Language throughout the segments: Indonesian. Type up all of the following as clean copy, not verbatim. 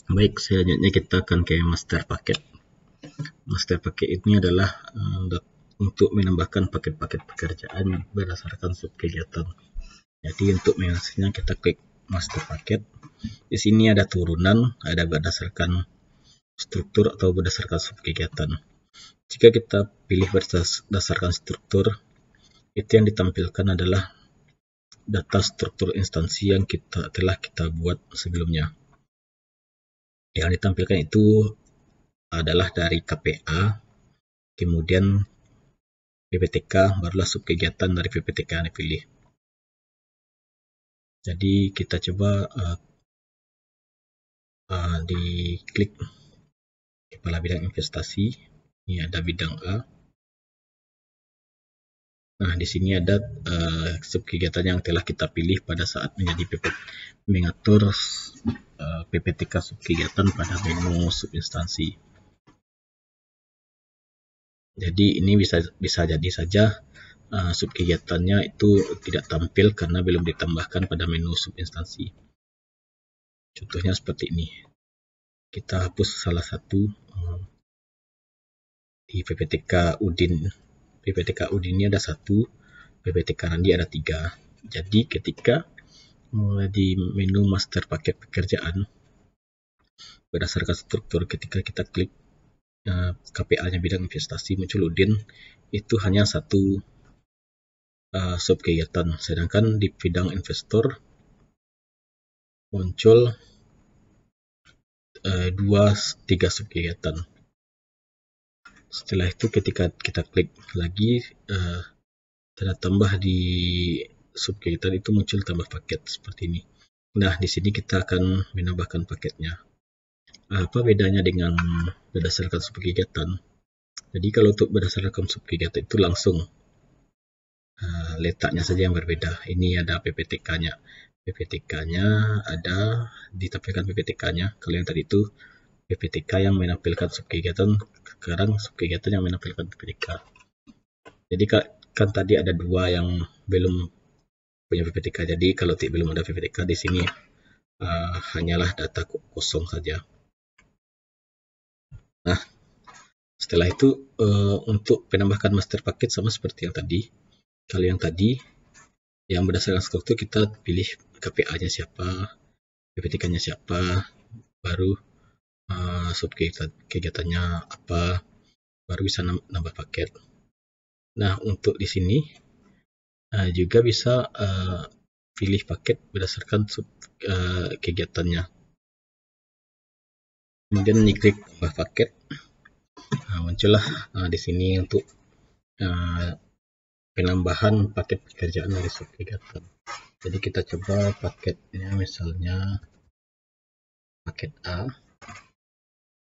Baik, selanjutnya kita akan ke master paket. Master paket ini adalah untuk menambahkan paket-paket pekerjaan berdasarkan sub kegiatan. Jadi untuk mengaksesnya kita klik master paket. Di sini ada turunan, ada berdasarkan struktur atau berdasarkan sub kegiatan. Jika kita pilih berdasarkan struktur, itu yang ditampilkan adalah data struktur instansi yang telah kita buat sebelumnya. Yang ditampilkan itu adalah dari KPA, kemudian PPTK, barulah sub kegiatan dari PPTK yang dipilih. Jadi kita coba diklik kepala bidang investasi. Ini ada bidang A. Nah, di sini ada sub kegiatan yang telah kita pilih pada saat mengatur PPTK sub kegiatan pada menu sub instansi. Jadi ini bisa jadi saja sub kegiatannya itu tidak tampil karena belum ditambahkan pada menu sub instansi. Contohnya seperti ini. Kita hapus salah satu di PPTK Udin. PPTK Udin ini ada 1, PPTK Randi ada 3. Jadi ketika di menu master paket pekerjaan berdasarkan struktur, ketika kita klik KPA-nya bidang investasi, muncul Udin, itu hanya 1 sub kegiatan. Sedangkan di bidang investor muncul 2-3 sub kegiatan. Setelah itu ketika kita klik lagi tanda tambah di sub kegiatan itu muncul tambah paket seperti ini. Nah, di sini kita akan menambahkan paketnya. Apa bedanya dengan berdasarkan sub kegiatan? Jadi kalau untuk berdasarkan sub kegiatan itu langsung letaknya saja yang berbeda. Ini ada PPTK-nya. PPTK-nya ada ditampilkan PPTK-nya. Kalau yang tadi itu PPTK yang menampilkan sub kegiatan, sekarang sub kegiatan yang menampilkan PPTK. Jadi kan tadi ada 2 yang belum punya PPTK. Jadi kalau belum ada PPTK di sini hanyalah data kosong saja. Nah, setelah itu untuk penambahkan master paket sama seperti yang tadi. Kalau yang tadi yang berdasarkan struktur kita pilih KPA-nya siapa, PPTK-nya siapa, baru sub kegiatannya apa, baru bisa nambah paket. Nah, untuk di sini juga bisa pilih paket berdasarkan sub kegiatannya. Kemudian diklik tambah paket. Muncullah di sini untuk penambahan paket pekerjaan dari sub kegiatan. Jadi kita coba paketnya, misalnya paket A.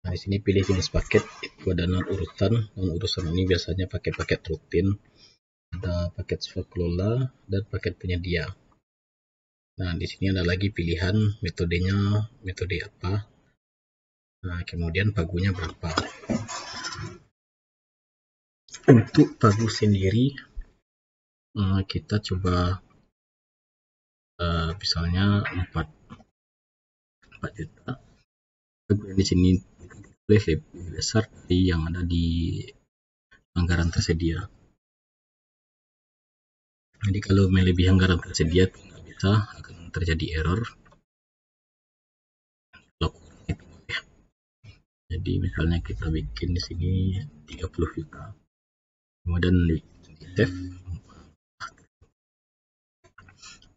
Nah, di sini pilih jenis paket, itu ada non urusan. Non urusan ini biasanya paket-paket rutin, ada paket swakelola dan paket penyedia. Nah, di sini ada lagi pilihan metodenya, metode apa. Nah, kemudian pagunya berapa. Untuk pagu sendiri kita coba misalnya 4 juta. Pagu di sini lebih besar dari yang ada di anggaran tersedia. Jadi kalau melebihi anggaran tersedia tidak bisa, akan terjadi error. Jadi misalnya kita bikin di sini 30 juta. Kemudian di save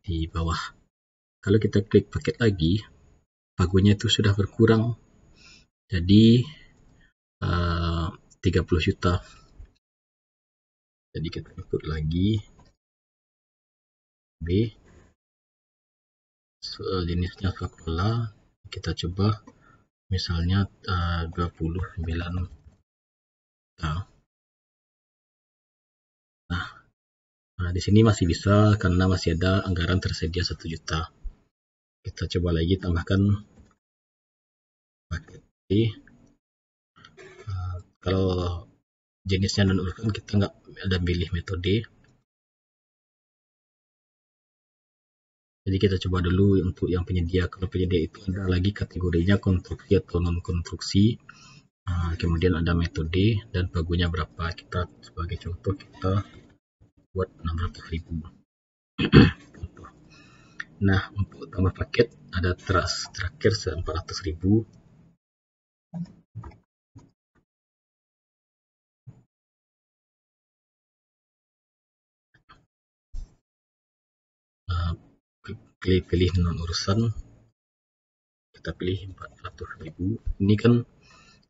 di bawah. Kalau kita klik paket lagi, pagunya itu sudah berkurang. Jadi 30 juta. Jadi kita input lagi B, jenisnya swakelola. Kita coba misalnya 29 juta. Nah, di sini masih bisa karena masih ada anggaran tersedia 1 juta. Kita coba lagi tambahkan paket B. Kalau jenisnya non urusan kita nggak ada pilih metode. Jadi kita coba dulu untuk yang penyedia. Kalau penyedia itu ada lagi kategorinya konstruksi atau non konstruksi. Kemudian ada metode dan pagunya berapa. Kita sebagai contoh kita buat 600.000. Nah, untuk tambah paket ada terakhir 400.000. Pilih non urusan, kita pilih 400.000. Ini kan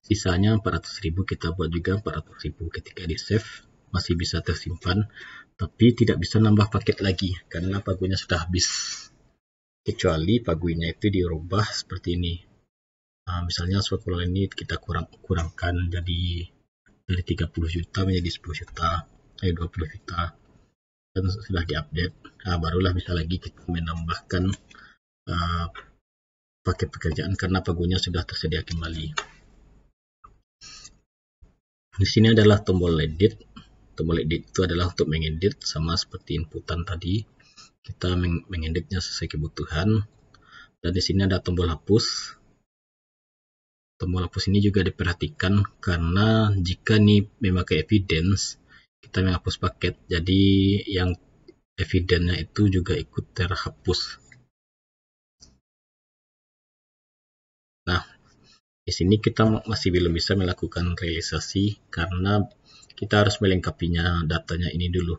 sisanya 400.000, kita buat juga 400.000. Ketika di save masih bisa tersimpan, tapi tidak bisa nambah paket lagi karena pagunya sudah habis, kecuali pagunya itu dirubah seperti ini. Misalnya sekolah ini kita kurangkan jadi dari 30 juta menjadi 10 juta, 20 juta, dan sudah diupdate. Barulah bisa lagi kita menambahkan paket pekerjaan karena pagunya sudah tersedia kembali. Di sini adalah tombol edit. Tombol edit itu adalah untuk mengedit, sama seperti inputan tadi. Kita mengeditnya sesuai kebutuhan. Dan di sini ada tombol hapus. Tombol hapus ini juga diperhatikan karena jika nih memakai evidence, kita menghapus paket, jadi yang evidence-nya itu juga ikut terhapus. Nah, di sini kita masih belum bisa melakukan realisasi karena kita harus melengkapinya datanya ini dulu.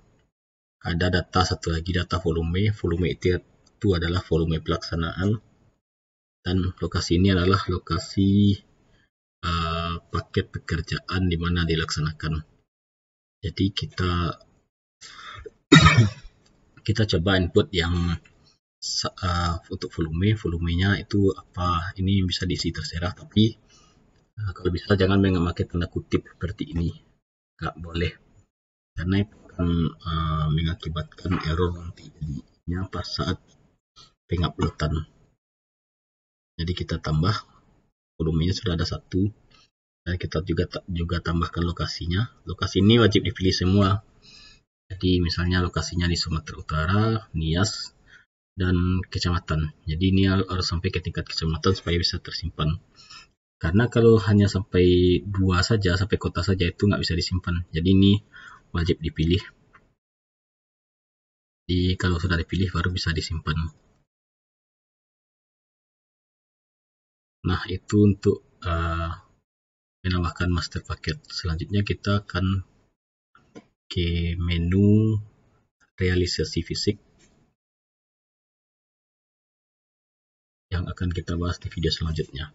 Ada data satu lagi, data volume. Volume itu adalah volume pelaksanaan, dan lokasi ini adalah lokasi paket pekerjaan di mana dilaksanakan. Jadi kita coba input yang untuk volumenya itu apa. Ini bisa diisi terserah, tapi kalau bisa jangan memakai tanda kutip seperti ini, nggak boleh, karena itu akan mengakibatkan error nanti jadinya pas saat penguploadan. Jadi kita tambah volumenya sudah ada 1, dan kita juga tambahkan lokasinya. Lokasi ini wajib dipilih semua. Jadi misalnya lokasinya di Sumatera Utara, Nias, dan kecamatan. Jadi ini harus sampai ke tingkat kecamatan supaya bisa tersimpan. Karena kalau hanya sampai 2 saja, sampai kota saja, itu nggak bisa disimpan. Jadi ini wajib dipilih. Jadi kalau sudah dipilih baru bisa disimpan. Nah, itu untuk menambahkan master paket. Selanjutnya kita akan ke menu realisasi fisik yang akan kita bahas di video selanjutnya.